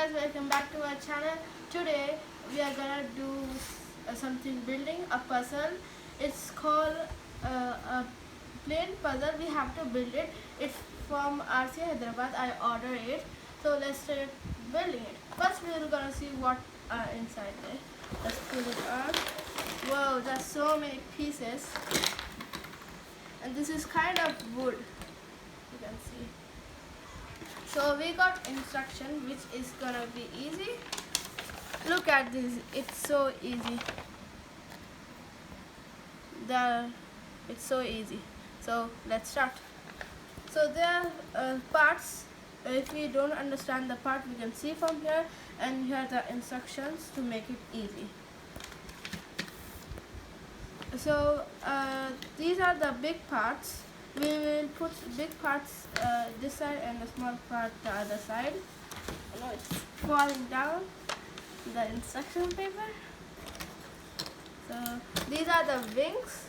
guys, welcome back to our channel. Today we are gonna do something building a puzzle. It's called a plane puzzle. We have to build it. It's from RCHyderabad. I ordered it. So let's start building it. First we are gonna see what are inside there. Let's pull it out. Whoa, there's so many pieces. And this is kind of wood. You can see. So we got instruction, which is gonna be easy. Look at this, it's so easy. It's so easy. So let's start. So there are parts. If we don't understand the part, we can see from here, and here are the instructions to make it easy. So these are the big parts. We will put big parts this side and the small part the other side. Oh, it's falling down, the instruction paper. So these are the wings.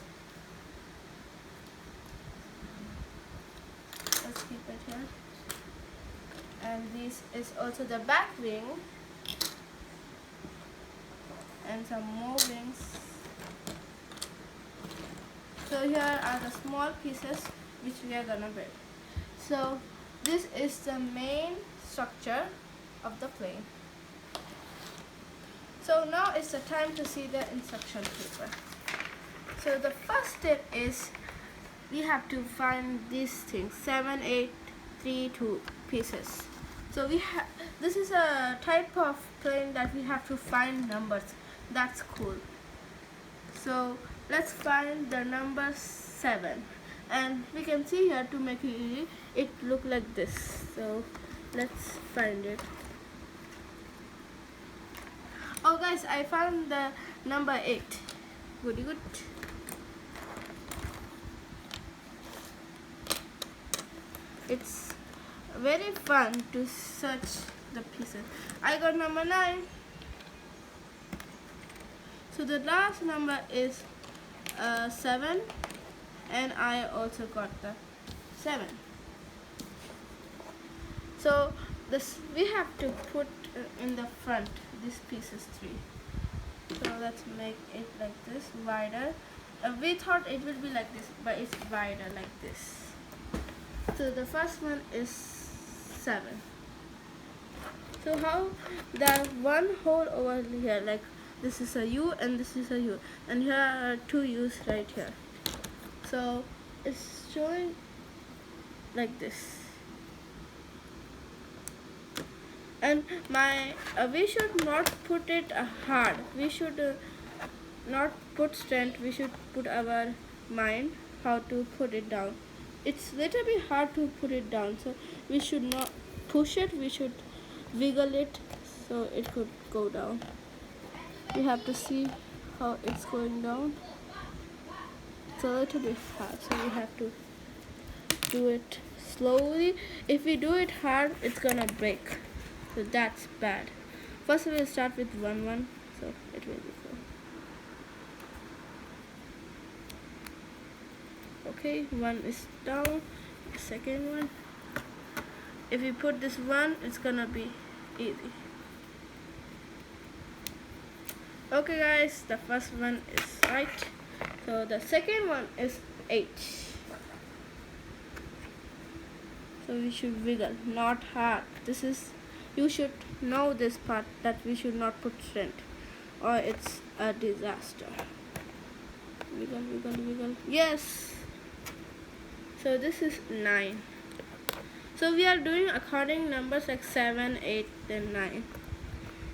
Let's keep it here. And this is also the back wing. And some more wings. So here are the small pieces which we are gonna build. So this is the main structure of the plane. So now it's the time to see the instruction paper. So the first step is we have to find these things, 7, 8, 3, 2 pieces. So this is a type of plane that we have to find numbers. That's cool. So let's find the number 7, and we can see here, to make it easy, it look like this. So let's find it. Oh guys, I found the number 8. Goody good. It's very fun to search the pieces. I got number 9. So the last number is 7, and I also got the 7. So this we have to put in the front. This piece is 3. So let's make it like this, wider. We thought it would be like this, but it's wider like this. So the first one is 7. So how the one hole over here, like this is a U and this is a U, and here are 2 U's right here. So it's showing like this. And we should not put it hard. We should not put strength. We should put our mind how to put it down. It's little bit hard to put it down, so we should not push it. We should wiggle it so it could go down. We have to see how it's going down. It's a little bit hard, so we have to do it slowly. If we do it hard, it's gonna break. So that's bad. First we will start with 1, 1, so it will be cool. Okay, 1 is down. The second one. If we put this 1, it's gonna be easy. Okay guys, the first one is right. So the second one is 8. So we should wiggle, not hard. You should know this part, that we should not put strength, or it's a disaster. Wiggle, wiggle, wiggle. Yes. So this is 9. So we are doing according numbers like 7, 8, and 9.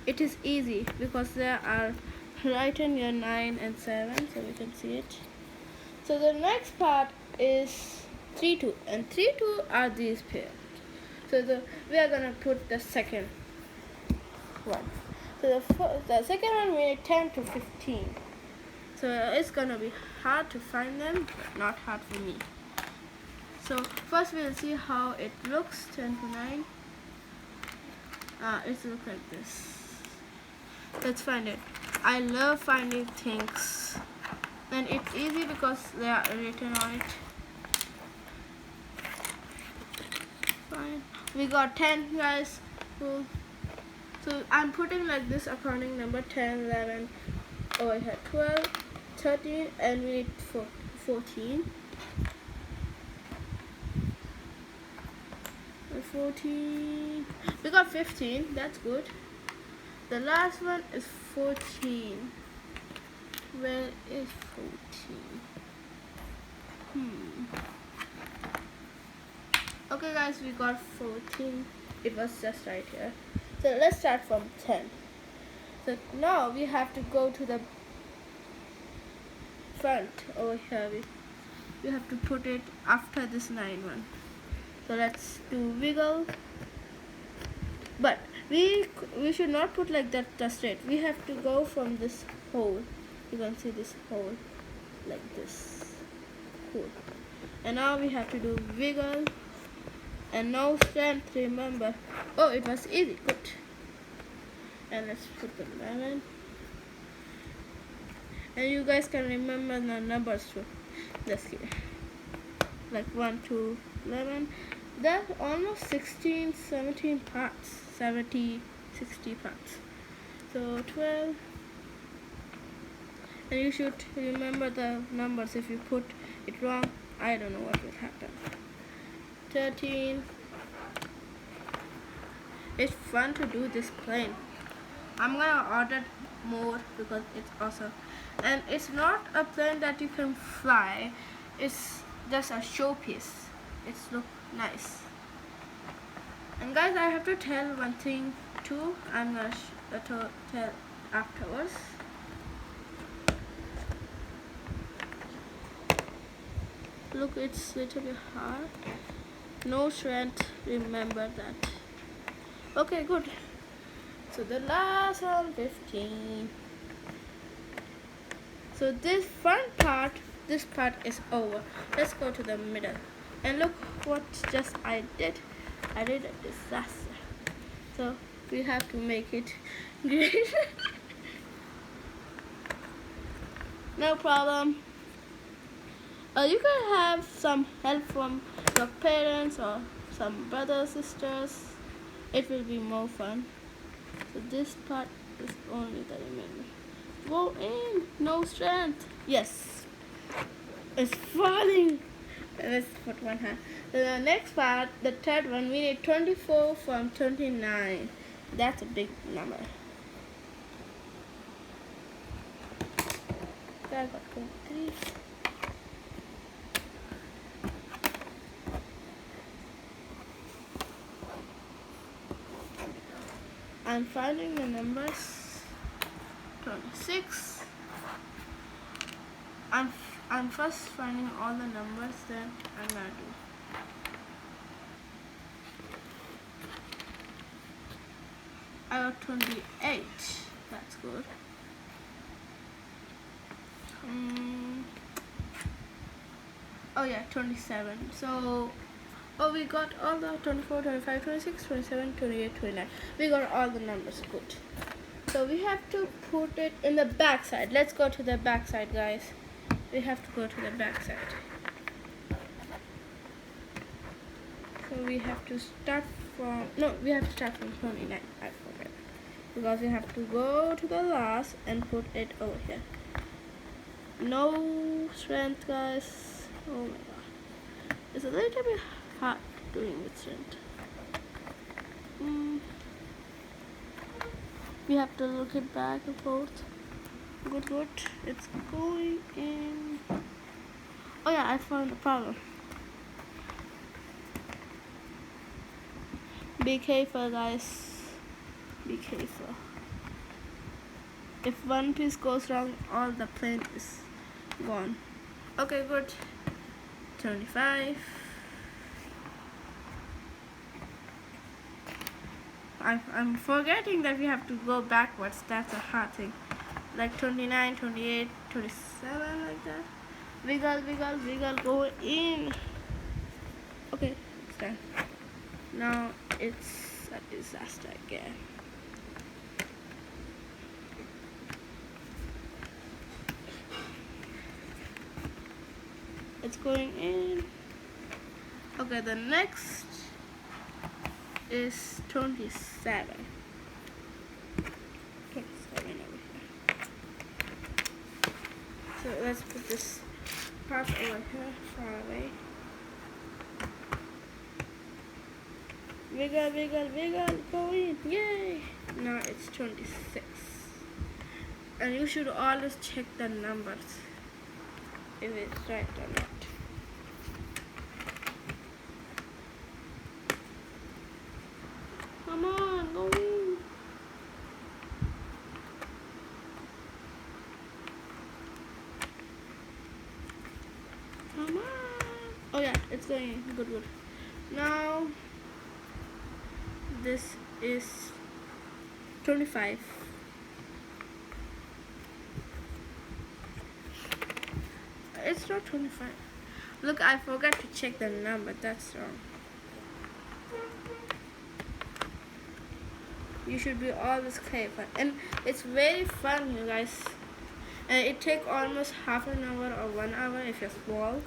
It is easy because there are right in your 9 and 7, so we can see it. So the next part is 3, 2, and 3, 2 are these pairs. So we are gonna put the second one. So the second one we need 10 to 15. So it's gonna be hard to find them, but not hard for me. So first we will see how it looks. 10 to 9. It looks like this. Let's find it. I love finding things, and it's easy because they are written on it. Fine. We got 10 guys. Cool. So I'm putting like this accounting number 10, 11, over here 12, 13, and we need 14. 14. We got 15. That's good. The last one is 14. Where is 14? Okay guys, we got 14. It was just right here. So let's start from 10. So now we have to go to the front over here. We have to put it after this 9 one. So let's do wiggle. But we should not put like that straight. We have to go from this hole. You can see this hole like this. Cool. And now we have to do wiggle and no strength, remember. Oh, it was easy. Good. And let's put the 11. And you guys can remember the numbers too. Let's see. Like 1, 2, 11. That's almost 16, 17 parts. 70, 60 parts. So 12. And you should remember the numbers. If you put it wrong, I don't know what will happen. 13. It's fun to do this plane. I'm gonna order more because it's awesome. And it's not a plane that you can fly. It's just a showpiece. It's look nice. And guys, I have to tell one thing too. I'm gonna tell afterwards. Look, it's a little bit hard. No strength, remember that. Okay, good. So the last one, 15. So this front part, this part is over. Let's go to the middle. And look what just I did. I did a disaster. So we have to make it great. No problem. You can have some help from your parents or some brothers, sisters. It will be more fun. So this part is only the remaining. Go in. No strength. Yes. It's falling. Let's put one hand. So the next part, the third one, we need 24 from 29. That's a big number. I got 23. I'm finding the numbers. 26. I'm first finding all the numbers, then I'm gonna do. I got 28. That's good. Oh yeah, 27. So, oh, we got all the 24, 25, 26, 27, 28, 29. We got all the numbers. Good. So we have to put it in the back side. Let's go to the back side, guys. We have to go to the back side. So we have to start from, no, we have to start from 29. I forgot. Because we have to go to the last and put it over here. No strength, guys. Oh my god. It's a little bit hard doing with strength. We have to look it back and forth. Good, good. It's going in. Oh yeah, I found the problem. Be careful, guys. Be careful. If one piece goes wrong, all the plane is gone. Okay, good. 25. I'm forgetting that we have to go backwards. That's a hard thing. Like 29, 28, 27, like that. Wiggle, wiggle, wiggle, go in. Okay, it's done. Now it's a disaster again. It's going in. Okay, the next is 27. let's put this part over here, far away. Wiggle, wiggle, wiggle, go in, yay! Now it's 26. And you should always check the numbers, if it's right or not. Come on, go in. Come on. Oh yeah, it's going in. Good, good. Now, this is 25. It's not 25. Look, I forgot to check the number. That's wrong. You should be always careful. And it's very fun, you guys. And it takes almost half an hour or 1 hour if you're small.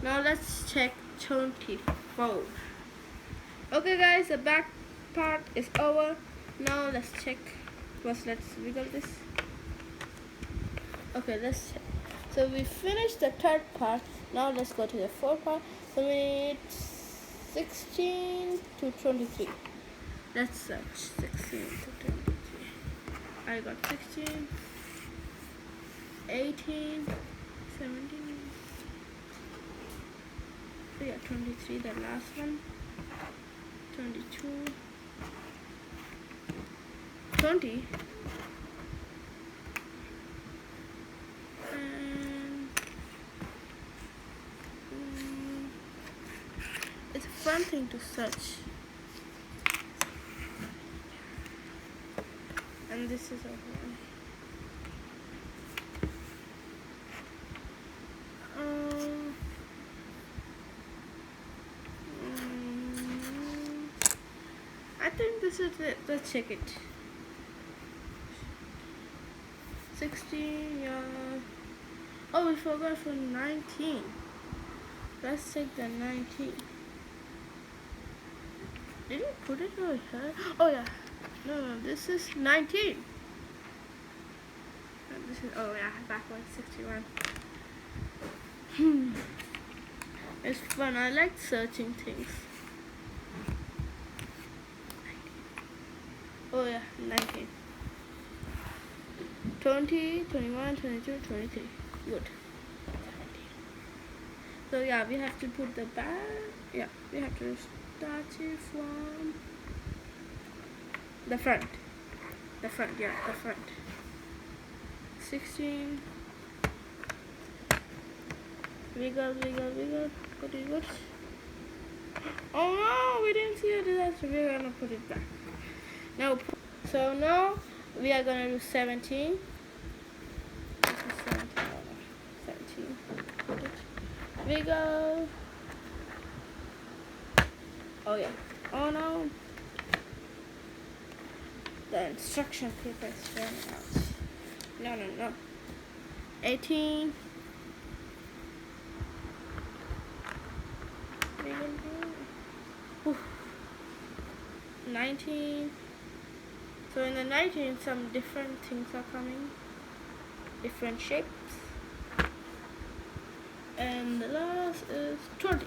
Now let's check 24. Okay guys, the back part is over. Now let's check. First let's wiggle this. Okay, let's check. So we finished the third part. Now let's go to the fourth part. So we need 16 to 23. Let's search 16 to 23. I got 16, 18, 17. Yeah, 23, the last one. 22, 20, and it's a fun thing to search. And this is over. I think this is it. Let's check it. 16, yeah. Oh, we forgot for 19. Let's take the 19. Did we put it over here? Oh yeah. No, this is 19. And this is, oh yeah, backwards 61. It's fun. I like searching things. Oh yeah, 19. 20, 21, 22, 23. Good. So yeah, we have to put the back. Yeah, we have to start it from the front. The front, yeah, the front. 16. Wiggle, wiggle, wiggle. Good, good. Oh no, we didn't see a disaster. We're gonna put it back. Now, so now we are gonna do 17. This is 17. 17. Wiggle. Oh yeah. Oh no. The instruction paper is running out. No, no, no. 18. Whew. 19. So in the 19, some different things are coming. Different shapes. And the last is 20.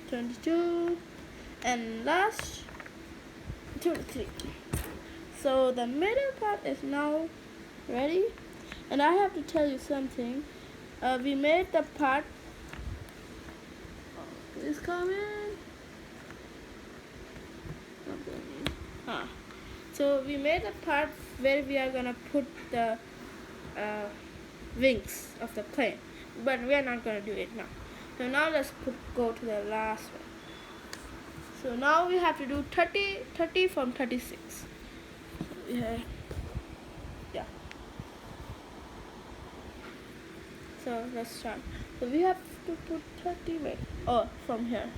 22, and last 23. So the middle part is now ready, and I have to tell you something. We made the part. Please come in. So we made a part where we are gonna put the wings of the plane, but we are not gonna do it now. So now let's go to the last one. So now we have to do 30 from 36. Yeah. So let's start. So we have to put 30 from here.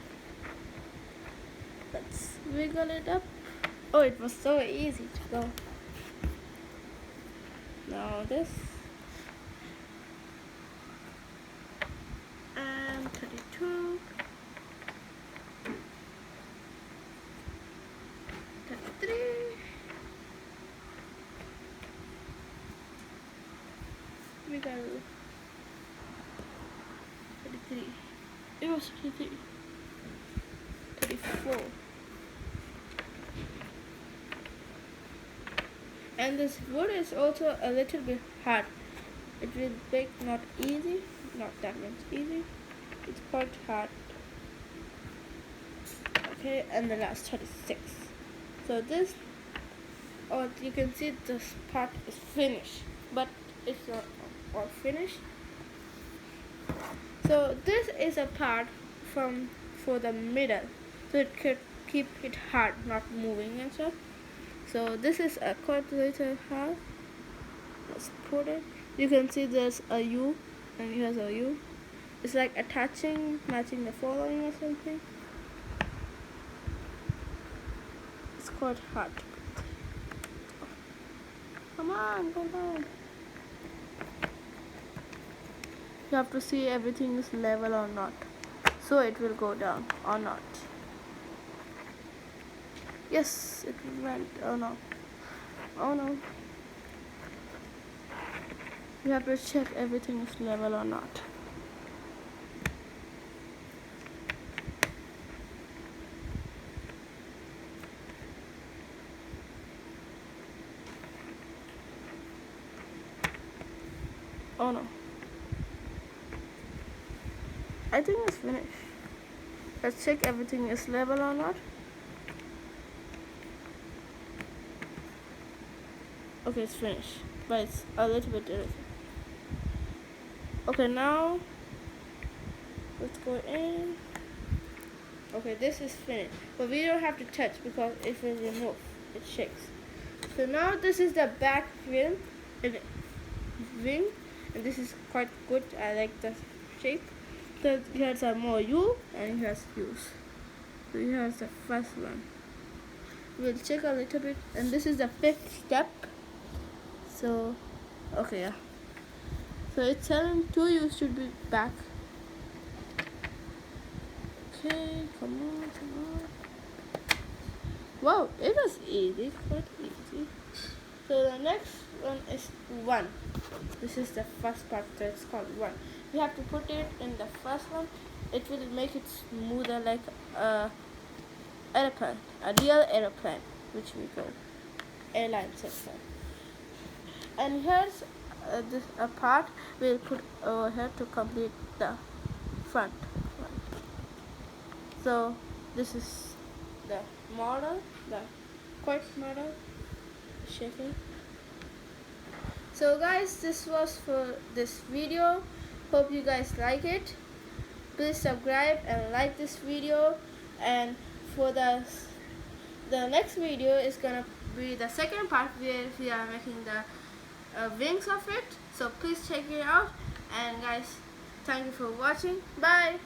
Let's wiggle it up. Oh, it was so easy to go. Now this. 31, 32, 33. We got 33. It was 33. 34. And this wood is also a little bit hard. It will break, not easy, not that much easy. It's quite hard. Okay, and the last 36. So this, or you can see this part is finished, but it's not all finished. So this is a part for the middle, so it could keep it hard, not moving and stuff. So this is a quite little hard. Let's put it. You can see there's a U, and here's a U. It's like matching the following or something. It's quite hard to put. Come on, come on. You have to see everything is level or not, so it will go down or not. Yes, it went. Oh no. Oh no. You have to check everything is level or not. Oh no. I think it's finished. Let's check everything is level or not. Okay, it's finished, but it's a little bit irritating. Okay, now let's go in. Okay, this is finished, but we don't have to touch because it will remove. It shakes. So now this is the back wing, and this is quite good. I like the shape. So here's a more U, and here's U's. So here's the first one. We'll check a little bit, and this is the 5th step. So, okay, yeah. So it's telling 2 U's should be back. Okay, come on, come on. Wow, it was easy, quite easy. So the next one is 1. This is the first part, so it's called 1. You have to put it in the first one. It will make it smoother like a airplane, a real airplane, which we call airline system. And here's this a part we'll put over here to complete the front. So this is the model, the quite model shaking. So guys, this was for this video. Hope you guys like it. Please subscribe and like this video. And for the next video is gonna be the second part where we are making the wings of it. So please check it out. And guys, thank you for watching. Bye.